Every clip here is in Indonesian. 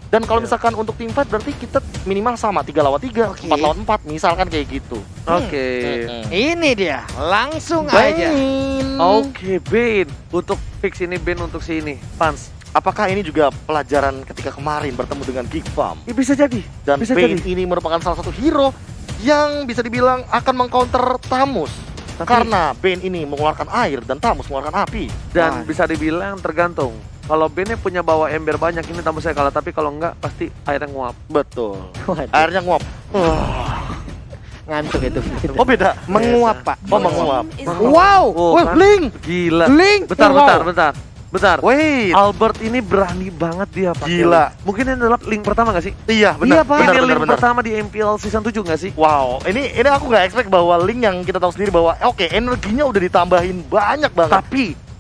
Dan kalau misalkan untuk team fight berarti kita minimal sama 3 lawan 3, 4 lawan 4 misalkan kayak gitu. Oke. Ini dia, langsung aja. Oke, Bane. Untuk fix ini Bane untuk si ini. Pans. Apakah ini juga pelajaran ketika kemarin bertemu dengan Geek Farm? Ya, bisa jadi. Dan Bisa Bane jadi. ini merupakan salah satu hero yang bisa dibilang akan mengcounter Tamus. Karena Bane ini mengeluarkan air dan Tamus mengeluarkan api. Dan bisa dibilang tergantung. Kalau Bane punya bawa ember banyak ini Tamus saya kalah, tapi kalau enggak pasti airnya nguap. Betul. Waduh, Airnya nguap. ngantuk itu. Oh beda. Menguap, Pak. Oh menguap. Wow, Oh, Wah, kan? Blink. Gila. Link. Bentar, Wow. bentar. Wait. Albert ini berani banget dia pakai Gila. link. Mungkin ini adalah link pertama gak sih? Iya, Iya, benar. Pak. Benar, Ini benar, link benar. pertama di MPL season 7 gak sih? Wow, ini aku nggak expect bahwa Link yang kita tahu sendiri bahwa oke, energinya udah ditambahin banyak banget.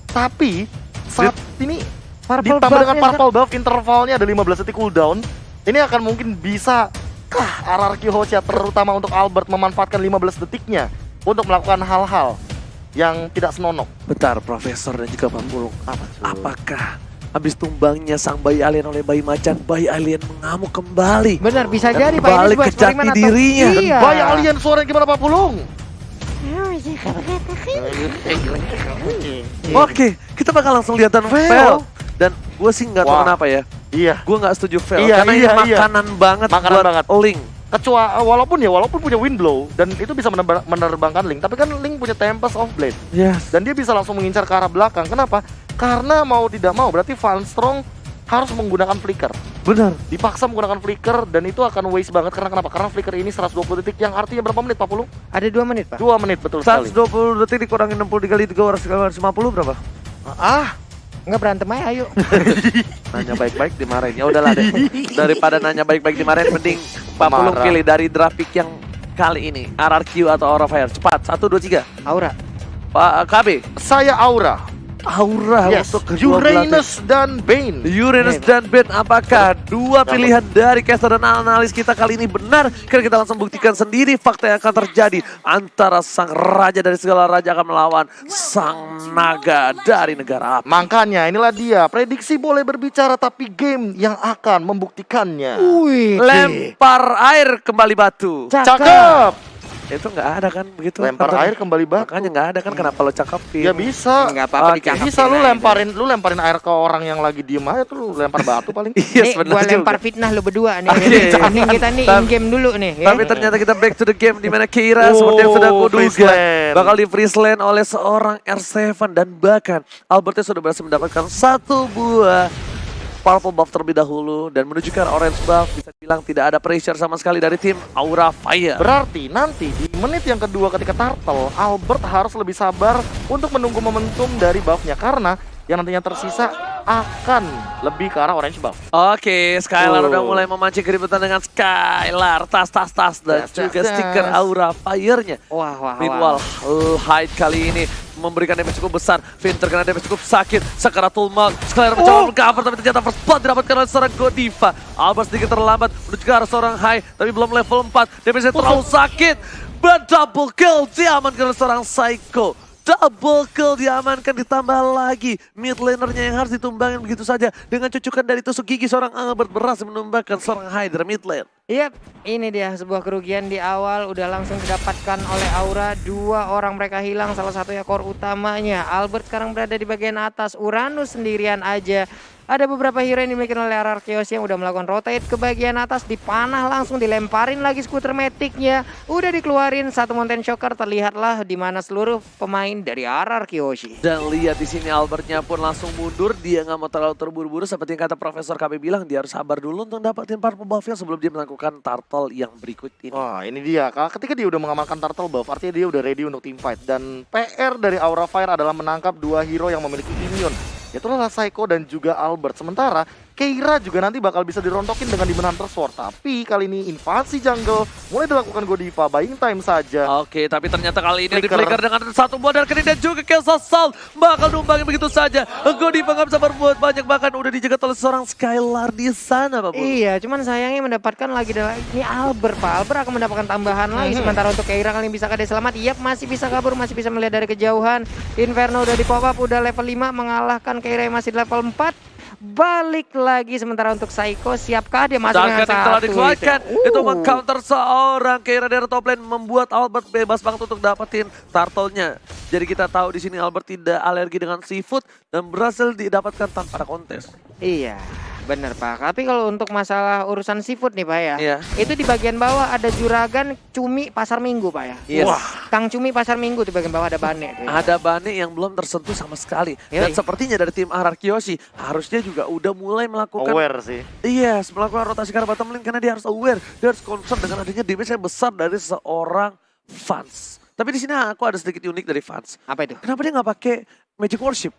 Tapi saat ini ditambah dengan purple buff, intervalnya ada 15 detik cooldown. Ini akan mungkin bisa RRQ Hosea terutama untuk Albert memanfaatkan 15 detiknya untuk melakukan hal-hal yang tidak senonoh. Bentar, Profesor dan juga Pak Pulung. Apa tuh? Apakah habis tumbangnya sang bayi alien oleh bayi macan, bayi alien mengamuk kembali? Benar, bisa Dan jadi Pak. Ini kembali sebuah ke jati eksperimen atau- dirinya. Iya. Bayi alien suara gimana Pak Pulung? Oke, kita bakal langsung lihat dan Fail. fail. Dan gue sih nggak tahu Wah. kenapa ya. Iya. Gue nggak setuju fail Iya, karena iya, ini iya. makanan banget Makanan buat banget. Link. Walaupun punya wind blow dan itu bisa menerbangkan Link, tapi kan Link punya Tempest of Blade Yes. dan dia bisa langsung mengincar ke arah belakang. Kenapa? Karena mau tidak mau berarti Van Strong harus menggunakan flicker. Benar. Dipaksa menggunakan flicker dan itu akan waste banget karena kenapa? Karena flicker ini 120 detik yang artinya berapa menit Pak Pulung? Ada 2 menit, Pak. 2 menit betul sekali. 120 detik dikurangin 60 dikali 350 berapa? Nggak berantem aja, ayo. Nanya baik-baik dimarahin. Ya udahlah deh. Daripada nanya baik-baik dimarahin mending Pak Pulung Marah. pilih dari draft pick yang kali ini. RRQ atau Aura Fire. Cepat. 1 2 3. Aura. Pak KB. Saya Aura. Aura Yes, untuk kedua belah tim. Uranus dan Bane. Uranus dan Bane, apakah dua pilihan dari caster dan analis kita kali ini benar? Karena kita langsung buktikan sendiri fakta yang akan terjadi antara sang raja dari segala raja akan melawan sang naga dari negara api. Makanya inilah dia, prediksi boleh berbicara tapi game yang akan membuktikannya. Wih. Lempar air kembali batu. Cakep. Itu nggak ada kan begitu? Lempar katanya. air kembali batu. Makanya nggak ada kan kenapa lo Ya cakepin? bisa. Nggak apa-apa Oke, dicakapin Bisa lu aja. lemparin air ke orang yang lagi diem aja tuh, lu lempar batu paling. Iya Nih, sebenarnya gua juga. lempar fitnah lu berdua nih. Oke. Mending kita nih Tapi- in-game dulu nih. ya. Tapi ternyata kita back to the game di mana Keira Oh, seperti yang sudah aku freeze duga land. bakal di freeze land oleh seorang R7 dan bahkan Albertnya sudah berhasil mendapatkan 1 buah purple buff terlebih dahulu dan menuju ke arah orange buff. Bisa bilang tidak ada pressure sama sekali dari tim Aura Fire. Berarti nanti di menit yang kedua ketika Turtle, Albert harus lebih sabar untuk menunggu momentum dari buffnya karena yang nantinya tersisa akan lebih ke arah orange buff. Oke, Skylar Oh. udah mulai memancing keributan dengan Skylar, tas dan Tas, juga tas, stiker tas. Aura Fire-nya. Wah. Meanwhile, Hyde kali ini memberikan damage cukup besar. Finn terkena damage cukup sakit. Sakaratul Maut. Skylar mencoba cover tapi ternyata first blood didapatkan oleh seorang Godiva. Albert sedikit terlambat menuju ke arah seorang Hyde tapi belum level 4. Damage-nya terlalu sakit. But double kill diamankan oleh seorang Psycho. Double kill diamankan ditambah lagi mid lanernya yang harus ditumbangin begitu saja. Dengan cucukan dari tusuk gigi seorang Albert berhasil menumbangkan seorang Hydra mid lane. Yap, ini dia sebuah kerugian di awal udah langsung didapatkan oleh Aura. 2 orang mereka hilang, salah satunya core utamanya. Albert sekarang berada di bagian atas, Uranus sendirian aja. Ada beberapa hero yang dimiliki oleh Ararkeos yang udah melakukan rotate ke bagian atas, dipanah langsung, dilemparin lagi skuter metiknya. Udah dikeluarin satu Mountain Shocker, terlihatlah di mana seluruh pemain dari Ararkeos. Dan lihat di sini Albertnya pun langsung mundur, dia nggak mau terlalu terburu-buru seperti yang kata Profesor KB bilang, dia harus sabar dulu untuk dapetin purple buff sebelum dia melakukan turtle yang berikut ini. Wah ini dia, ketika dia udah mengamalkan Turtle buff artinya dia udah ready untuk team fight. Dan PR dari Aura Fire adalah menangkap 2 hero yang memiliki immune, yaitulah Psycho dan juga Albert. Sementara Keira juga nanti bakal bisa dirontokin dengan Demon Hunter Sword. Tapi kali ini invasi jungle mulai dilakukan Godiva, buying time saja. Oke, tapi ternyata kali ini Flicker. di-flicker dengan 1 buah dan kini dan juga Chaos Assault bakal numbangin begitu saja. Godiva nggak bisa berbuat banyak, bahkan udah dijaga oleh seorang Skylar di sana, Pak Bu. Iya, cuman sayangnya mendapatkan lagi ini Albert, Pak. Albert akan mendapatkan tambahan lagi. Sementara untuk Keira kali ini bisakah dia selamat? Iya, masih bisa kabur, masih bisa melihat dari kejauhan. Inferno udah di pop up, udah level 5 mengalahkan Keira yang masih di level 4. balik lagi. Sementara untuk Saiko, siapkah dia masuk dengan Darken yang telah satu dikeluarkan itu meng-counter seorang Keira dari top lane, membuat Albert bebas banget untuk dapetin turtle-nya. Jadi kita tahu di sini Albert tidak alergi dengan seafood dan berhasil didapatkan tanpa ada kontes. Iya, bener Pak. Tapi kalau untuk masalah urusan seafood nih Pak ya, Iya. itu di bagian bawah ada juragan cumi pasar minggu Pak ya. Yes. Wah, Kang Cumi pasar minggu di bagian bawah ada Bane. Tuh, ya. Ada Bane yang belum tersentuh sama sekali. Dan Yoi. sepertinya dari tim RRQ Yoshi harusnya juga udah mulai melakukan Aware sih. Yes, melakukan rotasi ke arah bottom lane karena dia harus aware, dia harus concern dengan adanya damage yang besar dari seorang Vance. Tapi di sini aku ada sedikit unik dari Vance. Apa itu? Kenapa dia nggak pakai Magic Worship?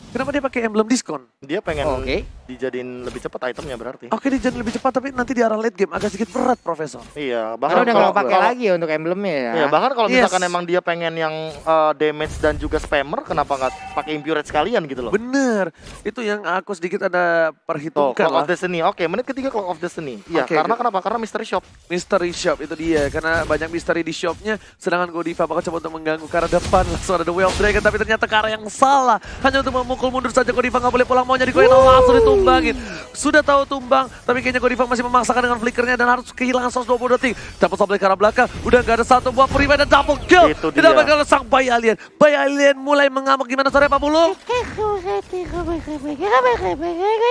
Kenapa dia pakai emblem diskon? Dia pengen Oke. dijadiin lebih cepat itemnya berarti. Oke, dia jadi lebih cepat tapi nanti di arah late game agak sedikit berat, Profesor. Iya, Karena bahkan udah kalau nggak pakai lagi ya untuk emblemnya ya. Iya, bahkan kalau Yes. misalkan emang dia pengen yang damage dan juga spammer, kenapa nggak pakai Impurate sekalian gitu loh? Bener, itu yang aku sedikit ada Tuh, perhitungkan Clock lah. of Destiny. Oke, menit ketiga Clock of Destiny. Iya, Oke, karena oke. kenapa? Karena Mystery Shop. Mystery Shop itu dia, karena banyak misteri di shopnya. Sedangkan Godiva bakal coba untuk mengganggu ke arah depan. Langsung ada The Way of Dragon, tapi ternyata ke arah yang salah. Hanya untuk memukul mundur saja Godiva, nggak boleh pulang, maunya di langsung ditumbangin. Sudah tahu tumbang, tapi kayaknya Godiva masih memaksakan dengan flickernya dan harus kehilangan 120 detik. Dapat sampai ke arah belakang, udah nggak ada satu buah prima dan double kill. Itu dia. Didapatkan oleh sang bayi alien. Bayi alien mulai mengamuk, gimana sore Pak Bulu?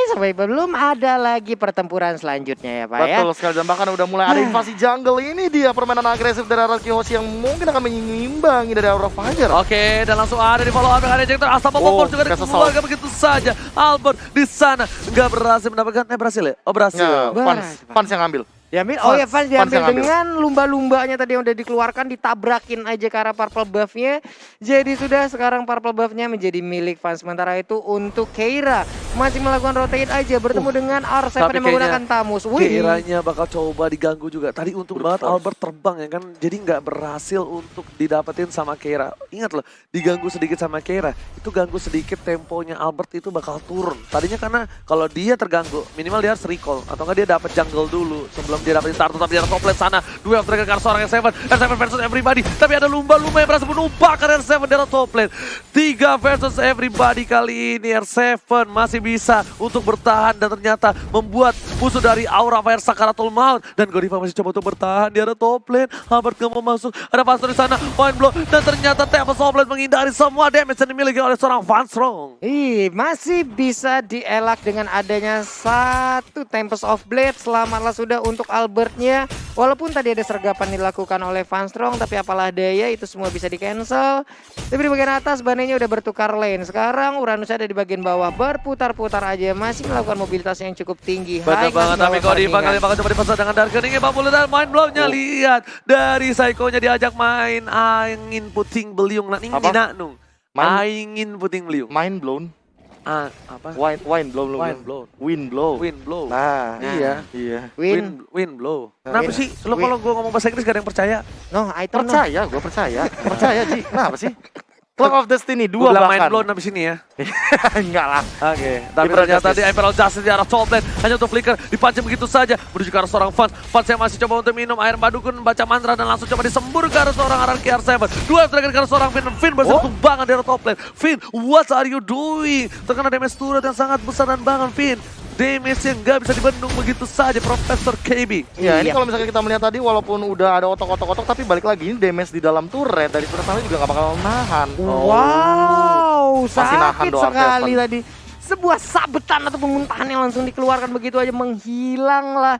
Sampai belum ada lagi pertempuran selanjutnya ya Pak ya. Betul sekali, dan bahkan udah mulai ada invasi jungle. Ini dia permainan agresif dari RRQ Hoshi yang mungkin akan menyimbangi dari Aura Fire. Oke, dan langsung ada di follow up dengan ejector. Asap Popor juga Castle dikeluarkan begitu saja. Albert di sana nggak berhasil mendapatkan, berhasil ya? Oh berhasil. Nggak, Fans yang ngambil. Diambil, oh ya Vance diambil yang ambil. dengan lumba-lumbanya tadi yang udah dikeluarkan, ditabrakin aja ke arah purple buff-nya. Jadi sudah sekarang purple buff-nya menjadi milik Vance. Sementara itu untuk Keira masih melakukan rotate aja bertemu dengan R7 yang menggunakan Tamus. Keiranya bakal coba diganggu juga. Tadi untung banget Albert terbang ya kan, jadi nggak berhasil untuk didapetin sama Keira. Ingat loh, diganggu sedikit sama Keira, itu ganggu sedikit temponya Albert itu bakal turun. Tadinya karena kalau dia terganggu, minimal dia harus recall atau nggak dia dapat jungle dulu sebelum dia dapetin turtle, tapi dia top lane sana. Duel Dragon ke arah seorang R7 versus everybody. Tapi ada lumba-lumba yang berhasil menumpahkan R7 di arah top lane. 3 versus everybody kali ini. R7 masih bisa untuk bertahan dan ternyata membuat musuh dari Aura Fire Sakaratul Maut. Dan Godiva masih coba untuk bertahan di arah top lane. Albert gak mau masuk, ada Pastor di sana, point blow, dan ternyata Tempest of Blade menghindari semua damage yang dimiliki oleh seorang Vance Strong. Masih bisa dielak dengan adanya satu Tempest of Blade. Selamatlah sudah untuk Albertnya. Walaupun tadi ada sergapan dilakukan oleh Vance Strong, tapi apalah daya, itu semua bisa di cancel. Tapi di bagian atas Banenya udah bertukar lane. Sekarang Uranus ada di bagian bawah, berputar-putar aja, masih melakukan mobilitas yang cukup tinggi. Betul banget, tapi Godiva kali bakal coba dipasang dengan Darkening. 40 dan main blow-nya. Lihat dari Saiko-nya diajak main angin puting beliung. Nah, ini nung. Angin puting beliung. Mind blown. Apa? Wine blow. Wind blow. Wind blow. Wind blow. Nah, Iya. iya. Wind blow. Kenapa Win. sih? Lo kalau gue ngomong bahasa Inggris gak ada yang percaya? No, item no. Percaya, gue percaya. Percaya, Ji. Kenapa sih? Clock of Destiny 2 Gue bilang main bahkan. blow habis ini ya. Enggak lah. Oke, tapi Imperial ternyata Justice. di Imperial Justice di arah top lane hanya untuk flicker, dipancing begitu saja menuju ke arah seorang Vance. Vance yang masih coba untuk minum air madu kun, baca mantra dan langsung coba disembur ke arah seorang RRQ R7. Dua Dragon ke arah seorang Finn. Finn berhasil tumbangan di arah top lane. Finn, what are you doing? Terkena damage turret yang sangat besar dan banget Finn. Damage yang nggak bisa dibendung begitu saja Profesor KB. Ya, ini Iya. kalau misalnya kita melihat tadi walaupun udah ada otok-otok tapi balik lagi ini damage di dalam turret dari turret sana juga nggak bakal nahan. Wow, Masih nahan sakit doang, sekali Kevin. tadi. Sebuah sabetan atau muntahan yang langsung dikeluarkan begitu aja, menghilanglah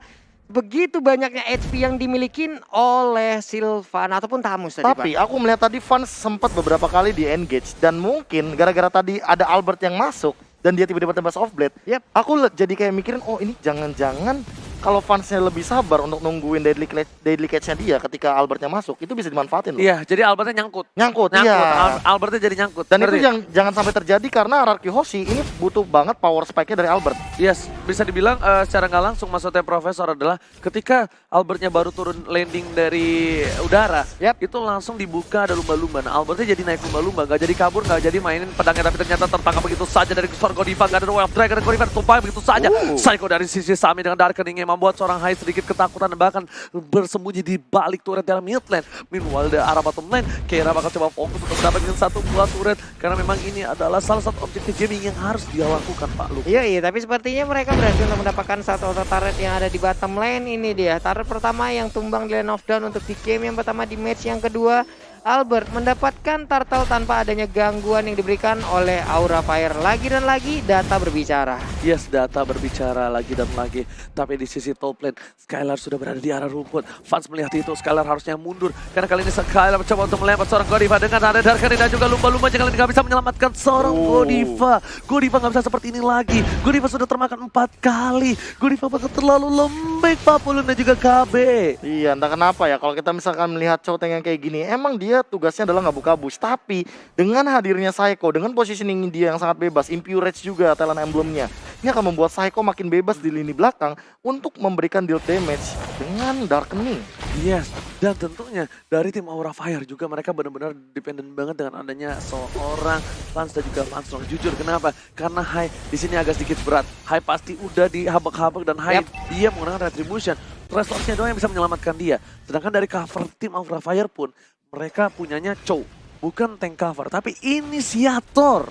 begitu banyaknya HP yang dimiliki oleh Sylvan ataupun Tamus tadi, Tapi Pak. aku melihat tadi Vance sempat beberapa kali di engage dan mungkin gara-gara tadi ada Albert yang masuk dan dia tiba-tiba tembak off blade. Yep. Aku jadi kayak mikirin, oh ini jangan-jangan kalau fansnya lebih sabar untuk nungguin deadly catch-nya dia ketika Albertnya masuk, itu bisa dimanfaatin loh. Iya, jadi Albertnya nyangkut. Nyangkut, iya. Albertnya jadi nyangkut. Dan itu Ngerti? jangan sampai terjadi karena RRQ Hoshi ini butuh banget power spike-nya dari Albert. Yes, bisa dibilang secara nggak langsung maksudnya Profesor adalah ketika Albertnya baru turun landing dari udara, Yap. itu langsung dibuka ada lumba-lumba. Nah, Albertnya jadi naik lumba-lumba, nggak jadi kabur, nggak jadi mainin pedangnya, tapi ternyata tertangkap begitu saja dari Sor Godiva, nggak ada Way of Dragon, Godiva tumpah begitu saja. Psycho dari sisi Sami dengan Darkening-nya yang membuat seorang Hai sedikit ketakutan dan bahkan bersembunyi di balik turret dalam mid lane. Meanwhile dari arah bottom lane, Keira bakal coba fokus untuk mendapatkan satu buah turret karena memang ini adalah salah satu objektif gaming yang harus dia lakukan, Pak Lu. Iya, tapi sepertinya mereka berhasil untuk mendapatkan satu auto turret yang ada di bottom lane ini dia. Turret pertama yang tumbang di lane of down untuk di game yang pertama di match yang kedua. Albert mendapatkan turtle tanpa adanya gangguan yang diberikan oleh Aura Fire. Lagi dan lagi data berbicara. Yes, data berbicara lagi dan lagi. Tapi di sisi top lane, Skylar sudah berada di arah rumput. Fans melihat itu, Skylar harusnya mundur. Karena kali ini Skylar mencoba untuk melempar seorang Godiva dengan ada Darkani dan juga lumba-lumba. Kali ini nggak bisa menyelamatkan seorang Godiva. Godiva nggak bisa seperti ini lagi. Godiva sudah termakan 4 kali. Godiva bakal terlalu lembek, Papulun dan juga KB. Iya, entah kenapa ya, kalau kita misalkan melihat Choteng yang kayak gini, emang dia tugasnya adalah ngebuka boost. Tapi dengan hadirnya Psycho, dengan positioning dia yang sangat bebas, Impurage juga talent emblemnya, ini akan membuat Psycho makin bebas di lini belakang untuk memberikan deal damage dengan Darkening. Yes, dan tentunya dari tim Aura Fire juga mereka benar-benar dependent banget dengan adanya seorang Lance dan juga Fanstrong. Jujur kenapa? Karena Hai di sini agak sedikit berat. Hai pasti udah dihabek-habek dan Hai dia menggunakan Retribution. Resource-nya doang yang bisa menyelamatkan dia. Sedangkan dari cover tim Aura Fire pun mereka punyanya Chow, bukan tank cover, tapi inisiator.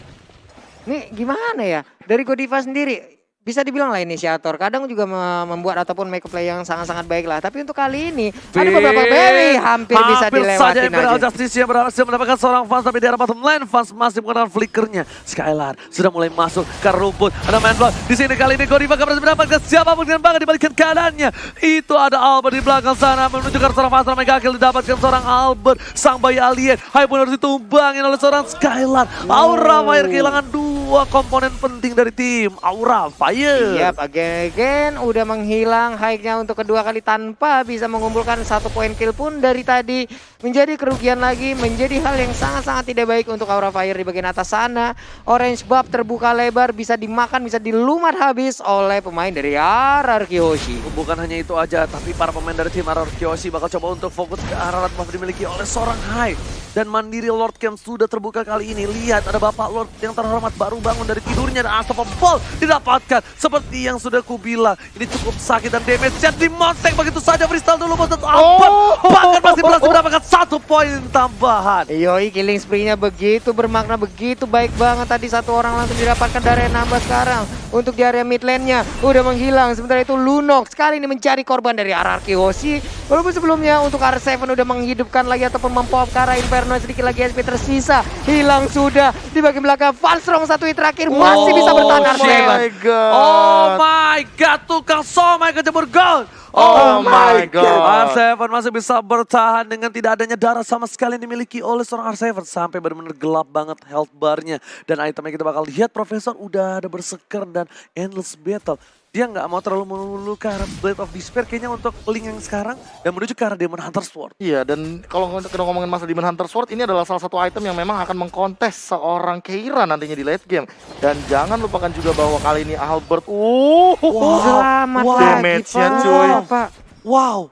Nih gimana ya? Dari Godiva sendiri bisa dibilang lah inisiator. Kadang juga membuat ataupun make play yang sangat-sangat baik lah. Tapi untuk kali ini ada beberapa berry hampir bisa dilewatin saja. aja. Justice yang berhasil mendapatkan seorang Fans, tapi di arah bottom lane Fans masih menggunakan flickernya. Skylar sudah mulai masuk ke rumput. Ada main block di sini kali ini. Godiva gak berhasil mendapatkan siapapun dengan banget dibalikan keadaannya. Itu ada Albert di belakang sana menuju ke seorang Fans. Mega kill didapatkan seorang Albert, sang bayi alien. Hai pun harus ditumbangin oleh seorang Skylar. Aura Fire kehilangan 2 komponen penting dari tim Aura Fire. Iya, again udah menghilang high-nya untuk kedua kali tanpa bisa mengumpulkan 1 poin kill pun dari tadi. Menjadi kerugian lagi, menjadi hal yang sangat-sangat tidak baik untuk Aura Fire di bagian atas sana. Orange buff terbuka lebar, bisa dimakan, bisa dilumat habis oleh pemain dari RRQ Hoshi. Bukan hanya itu aja, tapi para pemain dari tim RRQ Hoshi bakal coba untuk fokus ke arah buff dimiliki oleh seorang Hai. Dan mandiri Lord Camp sudah terbuka kali ini. Lihat ada Bapak Lord yang terhormat baru bangun dari tidurnya dan Unstoppable didapatkan. Seperti yang sudah kubilang, ini cukup sakit dan damage-nya dimontek begitu saja. Freestyle dulu buat Albert, bahkan masih berhasil mendapatkan 1 poin tambahan. Yoi, killing spree-nya begitu bermakna, begitu baik banget. Tadi 1 orang langsung didapatkan dari nambah sekarang. Untuk di area mid lane-nya udah menghilang. Sementara itu Lunox kali ini mencari korban dari RRQ Hoshi. Walaupun sebelumnya untuk R7 udah menghidupkan lagi ataupun mempop ke arah Inferno, sedikit lagi SP tersisa. Hilang sudah di bagian belakang. Fanstrong 1 hit terakhir masih bisa bertahan R7. Oh my god, tukang somai kejebur gold. Oh my god. R7 masih bisa bertahan dengan tidak adanya darah sama sekali yang dimiliki oleh seorang R7. Sampai benar-benar gelap bannya health barnya. Dan itemnya kita bakal lihat Profesor udah ada berseker dan endless battle. Dia nggak mau terlalu melulu ke arah Blade of Despair kayaknya untuk link yang sekarang dan menuju ke arah Demon Hunter Sword. Iya, dan kalau kita ngomongin masalah Demon Hunter Sword, ini adalah salah satu item yang memang akan mengkontes seorang Keira nantinya di late game. Dan jangan lupakan juga bahwa kali ini Albert, Selamat lagi, damage-nya cuy. Pak. Wow,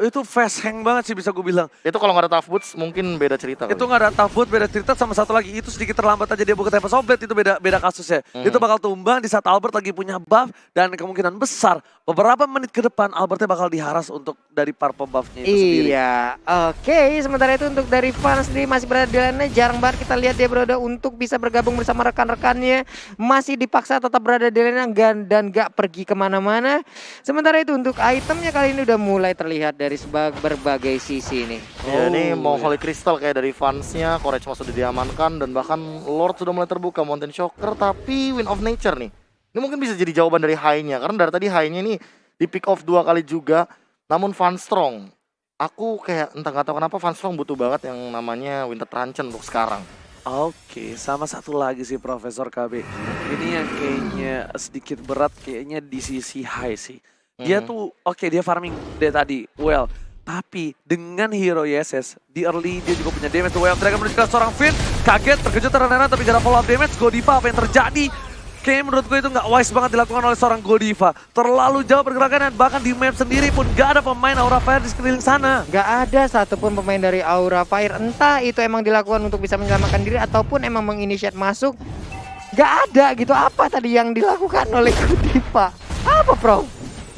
itu fast hang banget sih bisa gue bilang. Itu kalau nggak ada tough boots mungkin beda cerita. Itu nggak ada tabut, beda cerita. Sama satu lagi itu sedikit terlambat aja dia buka Tempest of Blade, itu beda kasusnya. Itu bakal tumbang di saat Albert lagi punya buff dan kemungkinan besar beberapa menit ke depan Albertnya bakal diharas untuk dari purple buffnya itu sendiri. Iya, oke. Sementara itu untuk dari Fan sendiri masih berada di lane, jarang banget kita lihat dia berada untuk bisa bergabung bersama rekan-rekannya. Masih dipaksa tetap berada di lane dan gak pergi kemana-mana. Sementara itu untuk itemnya kali ini udah mulai terlihat dari berbagai sisi nih. Ya, ini mau Holy Crystal kayak dari fansnya, Courage Moss sudah diamankan dan bahkan Lord sudah mulai terbuka, Mountain Shocker, tapi Wind of Nature nih. Ini mungkin bisa jadi jawaban dari high-nya, karena dari tadi high-nya ini di pick off 2 kali juga. Namun Fanstrong, aku kayak entah nggak tahu kenapa Fanstrong butuh banget yang namanya Winter Truncheon untuk sekarang. Oke, sama satu lagi sih Profesor KB. Ini yang kayaknya sedikit berat kayaknya di sisi high sih. Dia tuh oke, dia farming dari tadi, well. Tapi dengan hero YSS di early dia juga punya damage. Well, mereka menunjukkan seorang Finn kaget, terkejut ternyata tapi gak ada follow up damage. Godiva apa yang terjadi? Kayaknya menurut gue itu gak wise banget dilakukan oleh seorang Godiva. Terlalu jauh pergerakan dan bahkan di map sendiri pun gak ada pemain Aura Fire di sekeliling sana. Gak ada satupun pemain dari Aura Fire. Entah itu emang dilakukan untuk bisa menyelamatkan diri ataupun emang menginisiat masuk. Gak ada gitu. Apa tadi yang dilakukan oleh Godiva? Apa, Bro?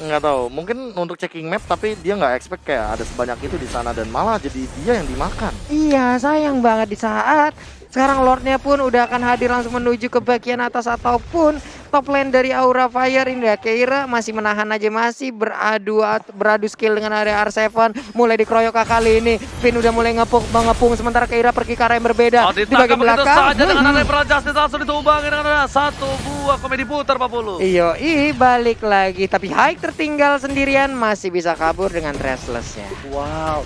Nggak tahu, mungkin untuk checking map tapi dia nggak expect kayak ada sebanyak itu di sana dan malah jadi dia yang dimakan. Iya, sayang banget di saat sekarang Lordnya pun udah akan hadir langsung menuju ke bagian atas ataupun top lane dari Aura Fire ini ya. Keira masih menahan aja, masih beradu skill dengan area R7. Mulai dikeroyok kali ini. Finn udah mulai mengepung sementara Keira pergi ke arah yang berbeda. Di bagian belakang. Saja dengan ada Emerald Justice langsung ditumbangin dengan ada satu buah komedi putar 40. Iyo, balik lagi. Tapi Haik tertinggal sendirian, masih bisa kabur dengan Restless-nya. Wow.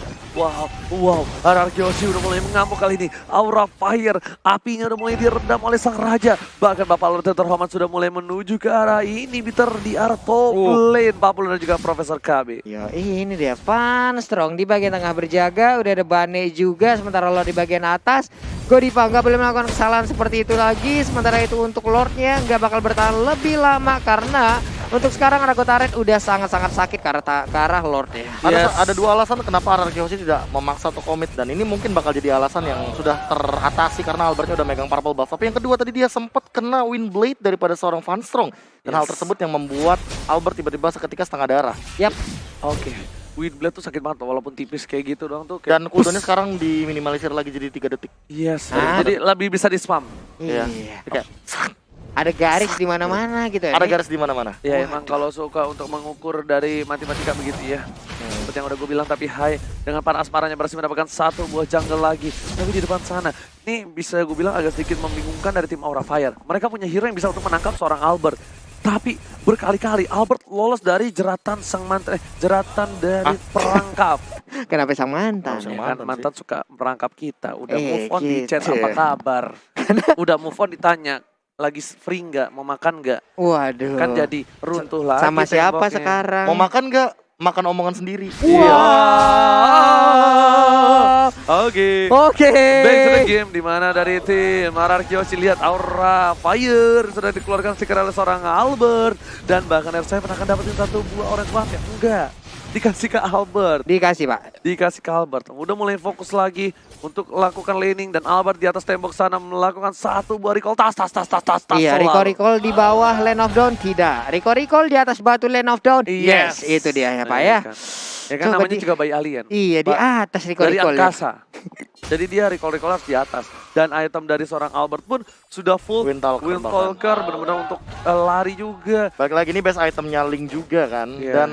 Ararkyoshi udah mulai mengamuk kali ini. Aura Fire, apinya udah mulai diredam oleh sang raja. Bahkan Bapak Lord terhormat sudah mulai menuju ke arah ini, Bitter di arah top lane. Papul dan juga Profesor KB. Yo, ini dia Van Strong di bagian tengah berjaga. Udah ada Bane juga, sementara Lord di bagian atas. Godiva nggak boleh melakukan kesalahan seperti itu lagi. Sementara itu untuk Lordnya nggak bakal bertahan lebih lama karena untuk sekarang Arago Turret udah sangat-sangat sakit ke arah Lordnya. Ada dua alasan kenapa Ararkyoshi tidak memaksa untuk komit dan ini mungkin bakal jadi alasan yang sudah teratasi karena Albertnya udah megang purple buff. Tapi yang kedua tadi dia sempat kena Windblade daripada seorang Van Strong dan hal tersebut yang membuat Albert tiba-tiba seketika setengah darah. Yap. Oke. Windblade tuh sakit banget walaupun tipis kayak gitu doang tuh. Kayak Dan cooldownnya sekarang diminimalisir lagi jadi 3 detik. Yes. Jadi lebih bisa di spam. Iya. Kayak Ada garis di mana-mana gitu ya. ada garis di mana-mana. Ya emang kalau suka untuk mengukur dari matematika begitu ya. Seperti yang udah gue bilang, tapi Hai dengan para asmaranya berhasil mendapatkan satu buah jungle lagi. Tapi di depan sana, ini bisa gue bilang agak sedikit membingungkan dari tim Aura Fire. Mereka punya hero yang bisa untuk menangkap seorang Albert. Tapi berkali-kali Albert lolos dari jeratan sang mantan, jeratan dari perangkap. Kenapa sang mantan? Sang Ya kan, mantan suka merangkap kita. Udah move on di gitu. chat apa kabar. Udah move on ditanya, lagi free nggak, mau makan nggak? Waduh. Kan jadi runtuh lagi. Sama siapa temboknya. sekarang? Mau makan nggak? Makan omongan sendiri. Oke. Oke. Back to the game, di mana dari tim Ararkyoshi lihat Aura Fire sudah dikeluarkan stiker oleh seorang Albert dan bahkan R7 akan dapetin satu buah orange buff ya? Enggak. Dikasih ke Albert. Dikasih, Pak. Dikasih ke Albert. Udah mulai fokus lagi untuk lakukan laning dan Albert di atas tembok sana melakukan satu buah recall tas. Iya, selalu. recall di bawah Lane of Dawn tidak. Recall di atas batu Lane of Dawn. Yes, itu dia ya, Pak ya. Ya kan Coba namanya juga bayi alien. Iya, di Pak, atas dari recall. angkasa. Jadi dia recall harus di atas. Dan item dari seorang Albert pun sudah full Windtalker benar-benar untuk lari juga. Balik lagi ini best itemnya Link juga kan. Iya. Dan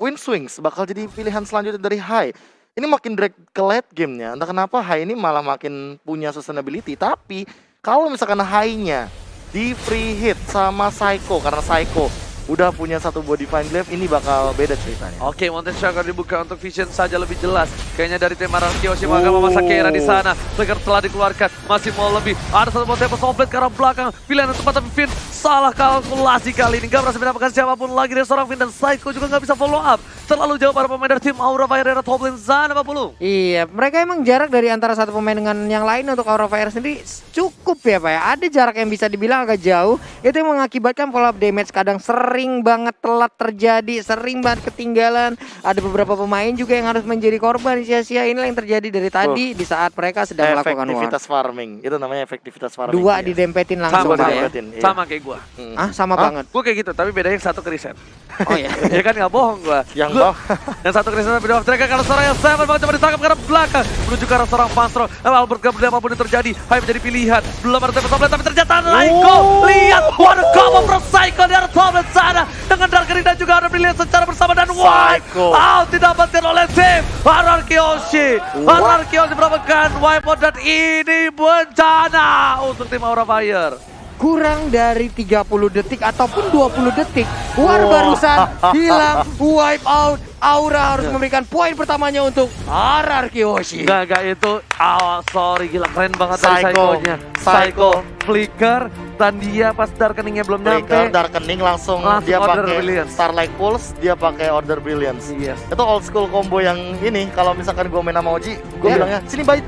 Wind Swings bakal jadi pilihan selanjutnya dari Hai. Ini makin drag ke late gamenya. Entah kenapa Hai ini malah makin punya sustainability. Tapi kalau misalkan Hai-nya di free hit sama Psycho, karena Psycho udah punya satu buah Divine Glaive, ini bakal beda ceritanya. Oke, Mountain Shocker dibuka untuk vision saja lebih jelas. Kayaknya dari tim Ararkyoshi maka memasak Keira di sana. Flicker telah dikeluarkan, masih mau lebih. Ada satu buah Tempest Somblet ke arah belakang. Pilihan yang tepat tapi Finn salah kalkulasi kali ini. Gak berhasil mendapatkan siapapun lagi dari seorang Finn dan Psycho juga gak bisa follow up. Terlalu jauh para pemain dari tim Aura Fire dari top lane sana, Pak Pulu. Iya, mereka emang jarak dari antara satu pemain dengan yang lain untuk Aura Fire sendiri cukup ya, Pak ya. Ada jarak yang bisa dibilang agak jauh. Itu yang mengakibatkan follow up damage kadang sering banget telat terjadi, sering banget ketinggalan. Ada beberapa pemain juga yang harus menjadi korban sia-sia. Inilah yang terjadi dari tadi di saat mereka sedang melakukan efektivitas farming. Itu namanya efektivitas farming. Dua didempetin langsung, Pak ya. Sama kayak gua. Ah, sama banget. Gue kayak gitu, tapi bedanya yang satu ke reset. Oh iya. Ya kan gak bohong gua. Yang yang satu ke reset tapi dua mereka karena seorang yang Seven banget coba ditangkap ke arah belakang menuju ke arah seorang Panstro. Albert gak boleh apapun yang terjadi. Hai menjadi pilihan. Belum ada Tempest Somblet tapi ternyata Laiko. Lihat, what a combo from Psycho di arah top lane sana dengan Darkening dan juga ada Brilliant secara bersama dan wipe out didapatkan oleh tim Ararkyoshi. Ararkyoshi mendapatkan wipe out dan ini bencana untuk tim Aura Fire. Kurang dari 30 detik ataupun 20 detik. War barusan hilang, wipe out. Aura harus memberikan poin pertamanya untuk Ararkyoshi. Enggak itu. Sorry gila keren banget dari Psycho-nya. Psycho, Flicker, dan dia pas Darkeningnya belum nyampe. Darkening langsung dia pakai Starlight Pulse, dia pakai Order Brilliance. Yes. Itu old school combo yang ini kalau misalkan gue main sama Oji, gue bilangnya sini bait.